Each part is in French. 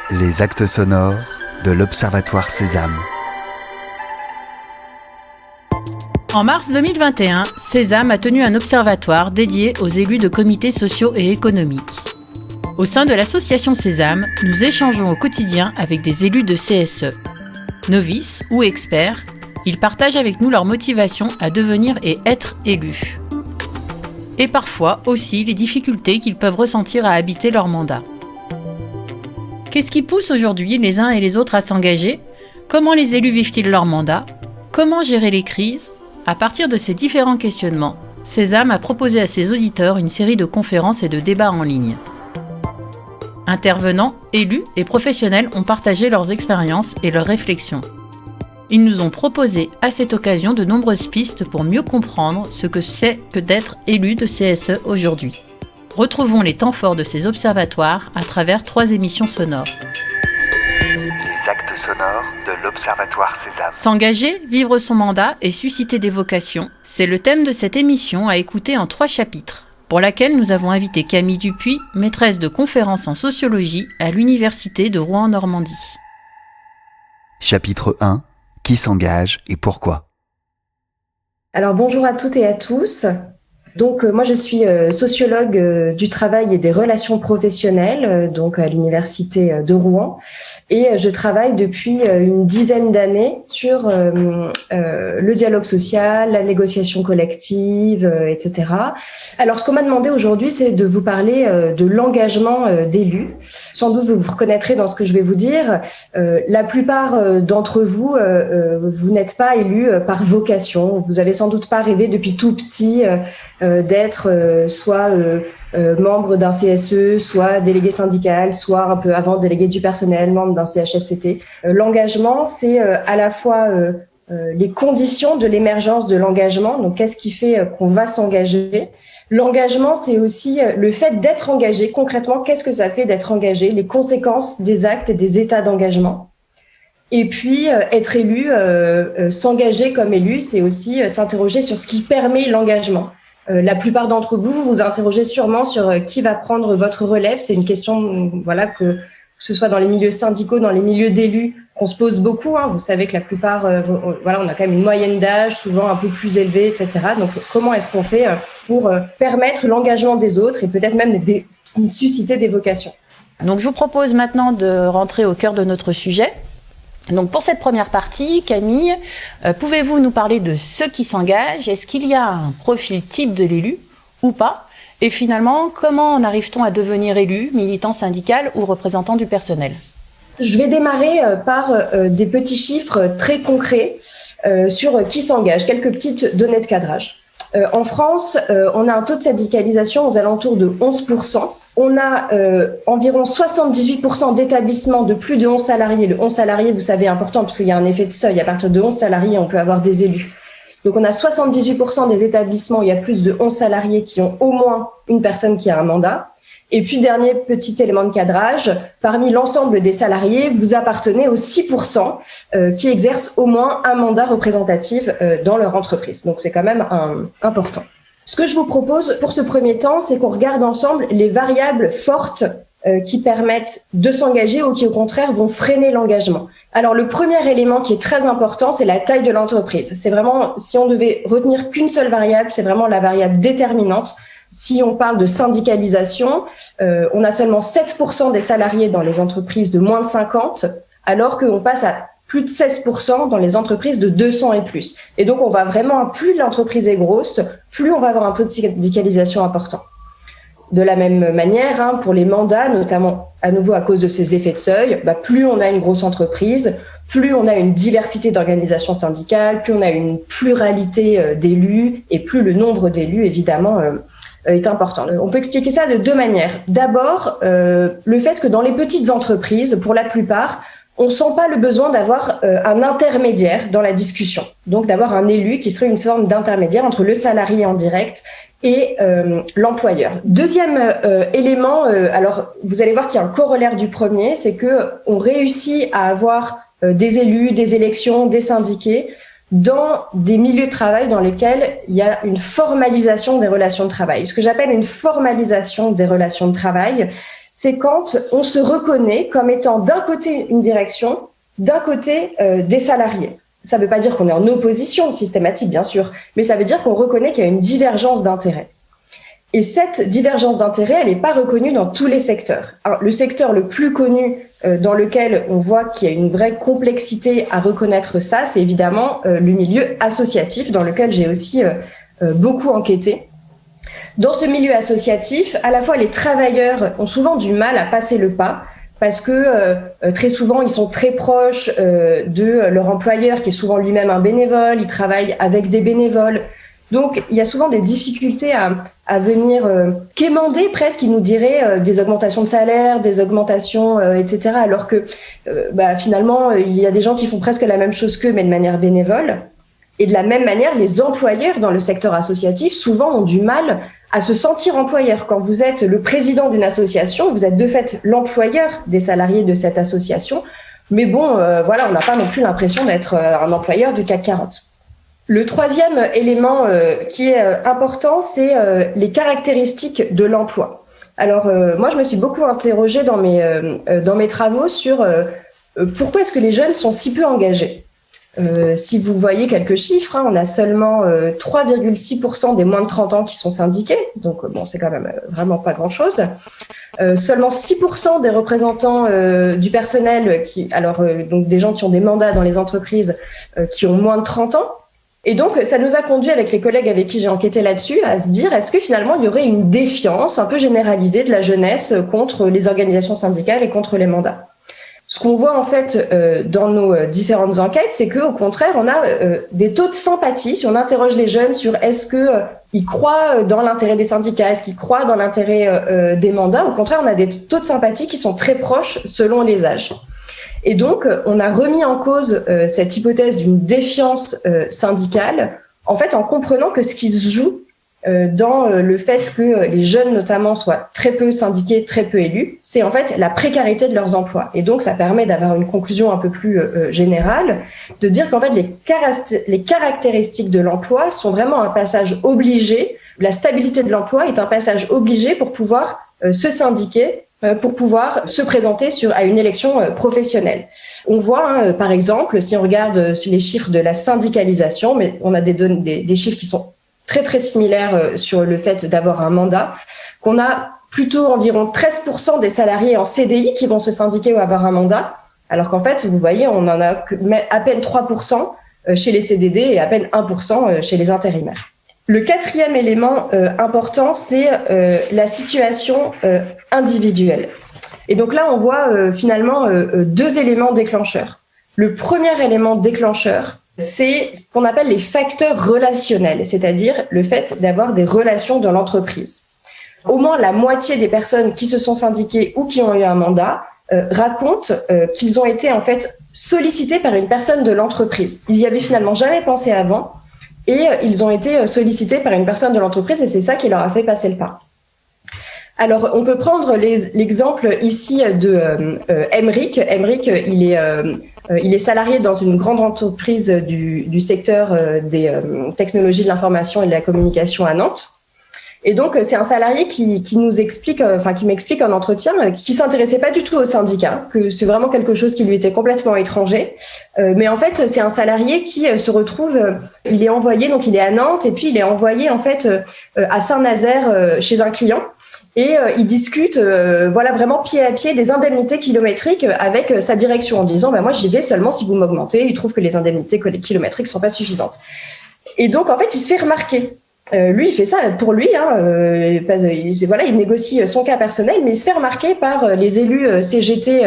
Les actes sonores de l'Observatoire Sésame. En mars 2021, Sésame a tenu un observatoire dédié aux élus de comités sociaux et économiques. Au sein de l'association Sésame, nous échangeons au quotidien avec des élus de CSE. Novices ou experts, ils partagent avec nous leur motivation à devenir et être élus. Et parfois aussi les difficultés qu'ils peuvent ressentir à habiter leur mandat. Qu'est-ce qui pousse aujourd'hui les uns et les autres à s'engager ? Comment les élus vivent-ils leur mandat ? Comment gérer les crises ? À partir de ces différents questionnements, Sésame a proposé à ses auditeurs une série de conférences et de débats en ligne. Intervenants, élus et professionnels ont partagé leurs expériences et leurs réflexions. Ils nous ont proposé à cette occasion de nombreuses pistes pour mieux comprendre ce que c'est que d'être élu de CSE aujourd'hui. Retrouvons les temps forts de ces observatoires à travers 3 émissions sonores. Les actes sonores de l'Observatoire Sésame. S'engager, vivre son mandat et susciter des vocations, c'est le thème de cette émission à écouter en 3 chapitres, pour laquelle nous avons invité Camille Dupuis, maîtresse de conférences en sociologie à l'Université de Rouen-Normandie. Chapitre 1. Qui s'engage et pourquoi ? Alors bonjour à toutes et à tous. Donc moi je suis sociologue du travail et des relations professionnelles donc à l'université de Rouen et je travaille depuis une dizaine d'années sur le dialogue social, la négociation collective, etc. Alors ce qu'on m'a demandé aujourd'hui c'est de vous parler de l'engagement d'élus. Sans doute vous vous reconnaîtrez dans ce que je vais vous dire. La plupart d'entre vous, vous n'êtes pas élus par vocation. Vous avez sans doute pas rêvé depuis tout petit d'être soit membre d'un CSE, soit délégué syndical, soit un peu avant délégué du personnel, membre d'un CHSCT. L'engagement, c'est à la fois les conditions de l'émergence de l'engagement, donc qu'est-ce qui fait qu'on va s'engager. L'engagement, c'est aussi le fait d'être engagé. Concrètement, qu'est-ce que ça fait d'être engagé, les conséquences des actes et des états d'engagement. Et puis, être élu, s'engager comme élu, c'est aussi s'interroger sur ce qui permet l'engagement. La plupart d'entre vous vous interrogez sûrement sur qui va prendre votre relève. C'est une question, voilà, que ce soit dans les milieux syndicaux, dans les milieux d'élus, qu'on se pose beaucoup. Vous savez que la plupart, voilà, on a quand même une moyenne d'âge, souvent un peu plus élevée, etc. Donc, comment est-ce qu'on fait pour permettre l'engagement des autres et peut-être même susciter des vocations ? Donc, je vous propose maintenant de rentrer au cœur de notre sujet. Donc pour cette première partie, Camille, pouvez-vous nous parler de ceux qui s'engagent ? Est-ce qu'il y a un profil type de l'élu ou pas ? Et finalement, comment en arrive-t-on à devenir élu, militant syndical ou représentant du personnel ? Je vais démarrer par des petits chiffres très concrets sur qui s'engage, quelques petites données de cadrage. En France, on a un taux de syndicalisation aux alentours de 11%. On a environ 78% d'établissements de plus de 11 salariés. Le 11 salariés, vous savez, est important parce qu'il y a un effet de seuil. À partir de 11 salariés, on peut avoir des élus. Donc, on a 78% des établissements où il y a plus de 11 salariés qui ont au moins une personne qui a un mandat. Et puis, dernier petit élément de cadrage, parmi l'ensemble des salariés, vous appartenez aux 6% qui exercent au moins un mandat représentatif dans leur entreprise. Donc, c'est quand même important. Ce que je vous propose pour ce premier temps, c'est qu'on regarde ensemble les variables fortes qui permettent de s'engager ou qui, au contraire, vont freiner l'engagement. Alors, le premier élément qui est très important, c'est la taille de l'entreprise. C'est vraiment, si on devait retenir qu'une seule variable, c'est vraiment la variable déterminante. Si on parle de syndicalisation, on a seulement 7% des salariés dans les entreprises de moins de 50, alors qu'on passe à plus de 16% dans les entreprises de 200 et plus. Et donc, on va vraiment, plus l'entreprise est grosse, plus on va avoir un taux de syndicalisation important. De la même manière, pour les mandats, notamment à nouveau à cause de ces effets de seuil, plus on a une grosse entreprise, plus on a une diversité d'organisations syndicales, plus on a une pluralité d'élus et plus le nombre d'élus, évidemment, est important. On peut expliquer ça de 2 manières. D'abord, le fait que dans les petites entreprises, pour la plupart, on ne sent pas le besoin d'avoir un intermédiaire dans la discussion. Donc, d'avoir un élu qui serait une forme d'intermédiaire entre le salarié en direct et l'employeur. Deuxième élément, alors vous allez voir qu'il y a un corollaire du premier, c'est que on réussit à avoir des élus, des élections, des syndiqués dans des milieux de travail dans lesquels il y a une formalisation des relations de travail. Ce que j'appelle une formalisation des relations de travail, c'est quand on se reconnaît comme étant d'un côté une direction, d'un côté des salariés. Ça ne veut pas dire qu'on est en opposition systématique, bien sûr, mais ça veut dire qu'on reconnaît qu'il y a une divergence d'intérêts. Et cette divergence d'intérêts, elle n'est pas reconnue dans tous les secteurs. Alors, le secteur le plus connu dans lequel on voit qu'il y a une vraie complexité à reconnaître ça, c'est évidemment le milieu associatif, dans lequel j'ai aussi beaucoup enquêté. Dans ce milieu associatif, à la fois les travailleurs ont souvent du mal à passer le pas, parce que très souvent, ils sont très proches de leur employeur, qui est souvent lui-même un bénévole, ils travaillent avec des bénévoles. Donc, il y a souvent des difficultés à venir quémander presque, ils nous diraient, des augmentations de salaire, des augmentations, etc. Alors que finalement, il y a des gens qui font presque la même chose qu'eux, mais de manière bénévole. Et de la même manière, les employeurs dans le secteur associatif, souvent, ont du mal à se sentir employeur. Quand vous êtes le président d'une association, vous êtes de fait l'employeur des salariés de cette association. Mais bon, on n'a pas non plus l'impression d'être un employeur du CAC 40. Le troisième élément qui est important, c'est les caractéristiques de l'emploi. Alors, moi, je me suis beaucoup interrogée dans mes travaux sur pourquoi est-ce que les jeunes sont si peu engagés. Si vous voyez quelques chiffres, on a seulement 3,6% des moins de 30 ans qui sont syndiqués, donc c'est quand même vraiment pas grand-chose. Seulement 6% des représentants du personnel, donc des gens qui ont des mandats dans les entreprises, qui ont moins de 30 ans. Et donc, ça nous a conduit avec les collègues avec qui j'ai enquêté là-dessus à se dire, est-ce que finalement, il y aurait une défiance un peu généralisée de la jeunesse contre les organisations syndicales et contre les mandats? Ce qu'on voit en fait dans nos différentes enquêtes, c'est qu'au contraire, on a des taux de sympathie. Si on interroge les jeunes sur est-ce qu'ils croient dans l'intérêt des syndicats, est-ce qu'ils croient dans l'intérêt des mandats, au contraire, on a des taux de sympathie qui sont très proches selon les âges. Et donc, on a remis en cause cette hypothèse d'une défiance syndicale, en fait, en comprenant que ce qui se joue dans le fait que les jeunes, notamment, soient très peu syndiqués, très peu élus, c'est en fait la précarité de leurs emplois. Et donc, ça permet d'avoir une conclusion un peu plus générale, de dire qu'en fait, les caractéristiques de l'emploi sont vraiment un passage obligé. La stabilité de l'emploi est un passage obligé pour pouvoir se syndiquer, pour pouvoir se présenter à une élection professionnelle. On voit, par exemple, si on regarde les chiffres de la syndicalisation, mais on a des chiffres qui sont très, très similaires sur le fait d'avoir un mandat, qu'on a plutôt environ 13% des salariés en CDI qui vont se syndiquer ou avoir un mandat, alors qu'en fait, vous voyez, on en a à peine 3% chez les CDD et à peine 1% chez les intérimaires. Le quatrième élément important, c'est la situation individuelle. Et donc là, on voit finalement deux éléments déclencheurs. Le premier élément déclencheur, c'est ce qu'on appelle les facteurs relationnels, c'est-à-dire le fait d'avoir des relations dans l'entreprise. Au moins la moitié des personnes qui se sont syndiquées ou qui ont eu un mandat racontent qu'ils ont été en fait sollicités par une personne de l'entreprise. Ils y avaient finalement jamais pensé avant. Et ils ont été sollicités par une personne de l'entreprise et c'est ça qui leur a fait passer le pas. Alors, on peut prendre l'exemple ici de Emric. Emric, il est salarié dans une grande entreprise du secteur des technologies de l'information et de la communication à Nantes. Et donc, c'est un salarié qui nous explique, qui m'explique en entretien, qui s'intéressait pas du tout au syndicat, que c'est vraiment quelque chose qui lui était complètement étranger. Mais en fait, c'est un salarié qui se retrouve, il est envoyé, donc il est à Nantes, et puis il est envoyé en fait à Saint-Nazaire chez un client. Et il discute, vraiment pied à pied des indemnités kilométriques avec sa direction en disant, moi j'y vais seulement si vous m'augmentez. Il trouve que les indemnités kilométriques sont pas suffisantes. Et donc en fait, il se fait remarquer. Lui, il fait ça pour lui. Il négocie son cas personnel, mais il se fait remarquer par les élus CGT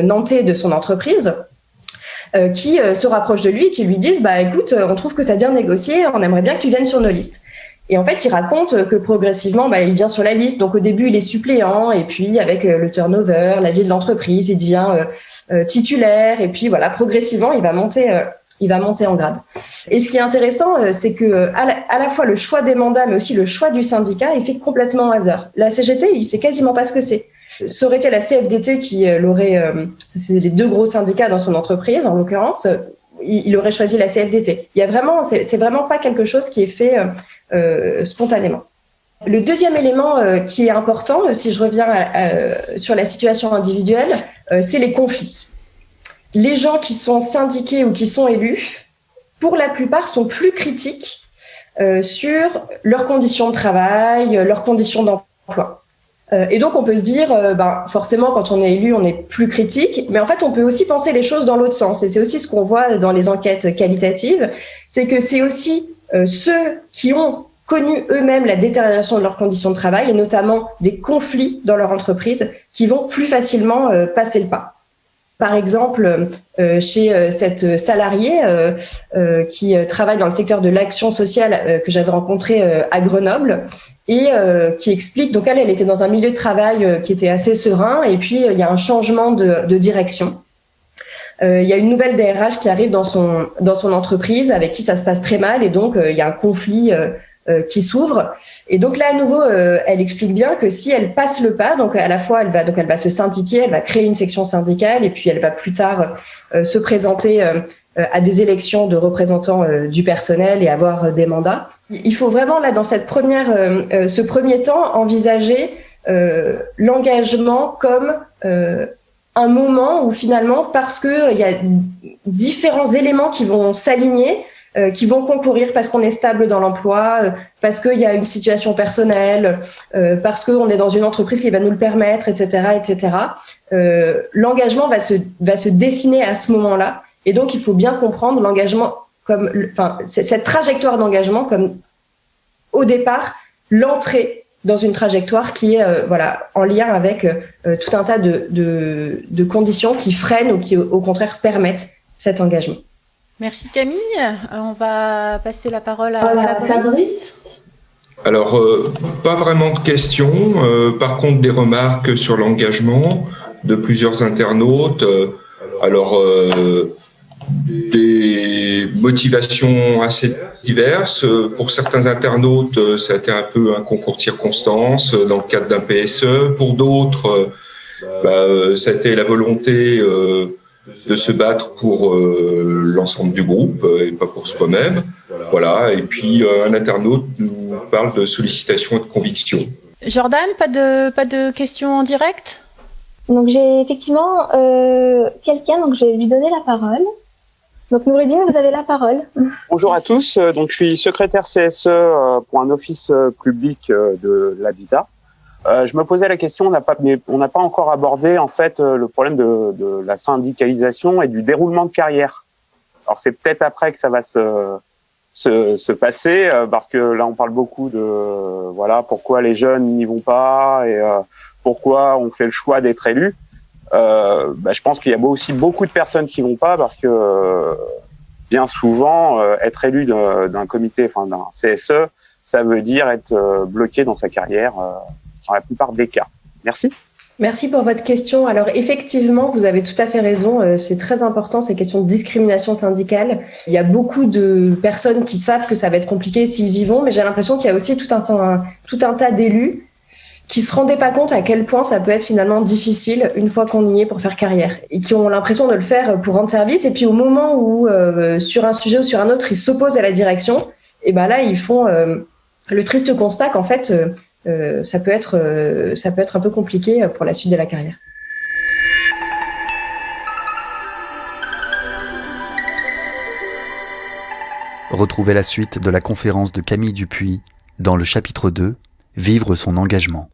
nantais de son entreprise qui se rapprochent de lui et qui lui disent écoute, on trouve que tu as bien négocié, on aimerait bien que tu viennes sur nos listes. Et en fait, il raconte que progressivement, il vient sur la liste. Donc au début, il est suppléant, et puis avec le turnover, la vie de l'entreprise, il devient titulaire, et puis voilà, progressivement, il va monter en grade. Et ce qui est intéressant, c'est que à la fois le choix des mandats, mais aussi le choix du syndicat est fait complètement au hasard. La CGT, il sait quasiment pas ce que c'est. Ça aurait été la CFDT qui l'aurait, c'est les deux gros syndicats dans son entreprise, en l'occurrence, il aurait choisi la CFDT. C'est vraiment pas quelque chose qui est fait spontanément. Le deuxième élément qui est important, si je reviens sur la situation individuelle, c'est les conflits. Les gens qui sont syndiqués ou qui sont élus, pour la plupart, sont plus critiques sur leurs conditions de travail, leurs conditions d'emploi. Et donc, on peut se dire, forcément, quand on est élu, on est plus critique. Mais en fait, on peut aussi penser les choses dans l'autre sens. Et c'est aussi ce qu'on voit dans les enquêtes qualitatives. C'est que c'est aussi ceux qui ont connu eux-mêmes la détérioration de leurs conditions de travail, et notamment des conflits dans leur entreprise, qui vont plus facilement passer le pas. Par exemple, chez cette salariée qui travaille dans le secteur de l'action sociale que j'avais rencontrée à Grenoble, et qui explique, donc elle était dans un milieu de travail qui était assez serein, et puis il y a un changement de direction. Il y a une nouvelle DRH qui arrive dans son entreprise avec qui ça se passe très mal, et donc il y a un conflit qui s'ouvre. Et donc là, à nouveau, elle explique bien que si elle passe le pas, donc à la fois elle va se syndiquer, elle va créer une section syndicale, et puis elle va plus tard se présenter à des élections de représentants du personnel et avoir des mandats. Il faut vraiment, là, dans ce premier temps, envisager l'engagement comme un moment où finalement, parce qu'il y a différents éléments qui vont s'aligner, qui vont concourir parce qu'on est stable dans l'emploi, parce qu'il y a une situation personnelle, parce qu'on est dans une entreprise qui va nous le permettre, etc., etc. L'engagement va se dessiner à ce moment-là, et donc il faut bien comprendre l'engagement comme, cette trajectoire d'engagement comme, au départ, l'entrée dans une trajectoire qui est en lien avec tout un tas de conditions qui freinent ou qui, au contraire, permettent cet engagement. Merci Camille. On va passer la parole à Fabrice. Alors, pas vraiment de questions. Par contre, des remarques sur l'engagement de plusieurs internautes. Des motivations assez diverses. Pour certains internautes, ça a été un peu un concours de circonstances dans le cadre d'un PSE. Pour d'autres, ça a été la volonté de se battre pour l'ensemble du groupe et pas pour soi-même. Voilà. Et puis un internaute nous parle de sollicitation et de conviction. Jordan, pas de questions en direct ? Donc j'ai effectivement quelqu'un, donc je vais lui donner la parole. Donc Noureddine, vous avez la parole. Bonjour à tous, donc je suis secrétaire CSE pour un office public de l'habitat. Je me posais la question, on n'a pas encore abordé en fait le problème de la syndicalisation et du déroulement de carrière. Alors c'est peut-être après que ça va se passer, parce que là on parle beaucoup de pourquoi les jeunes n'y vont pas et pourquoi on fait le choix d'être élu. Je pense qu'il y a aussi beaucoup de personnes qui vont pas parce que bien souvent être élu d'un comité, d'un CSE, ça veut dire être bloqué dans sa carrière dans la plupart des cas. Merci. Merci pour votre question. Alors effectivement, vous avez tout à fait raison. C'est très important, ces questions de discrimination syndicale. Il y a beaucoup de personnes qui savent que ça va être compliqué s'ils y vont, mais j'ai l'impression qu'il y a aussi tout un tas d'élus qui se rendaient pas compte à quel point ça peut être finalement difficile une fois qu'on y est pour faire carrière, et qui ont l'impression de le faire pour rendre service. Et puis au moment où sur un sujet ou sur un autre, ils s'opposent à la direction, et là ils font le triste constat qu'en fait ça peut être un peu compliqué pour la suite de la carrière. Retrouvez la suite de la conférence de Camille Dupuis dans le chapitre 2, Vivre son engagement.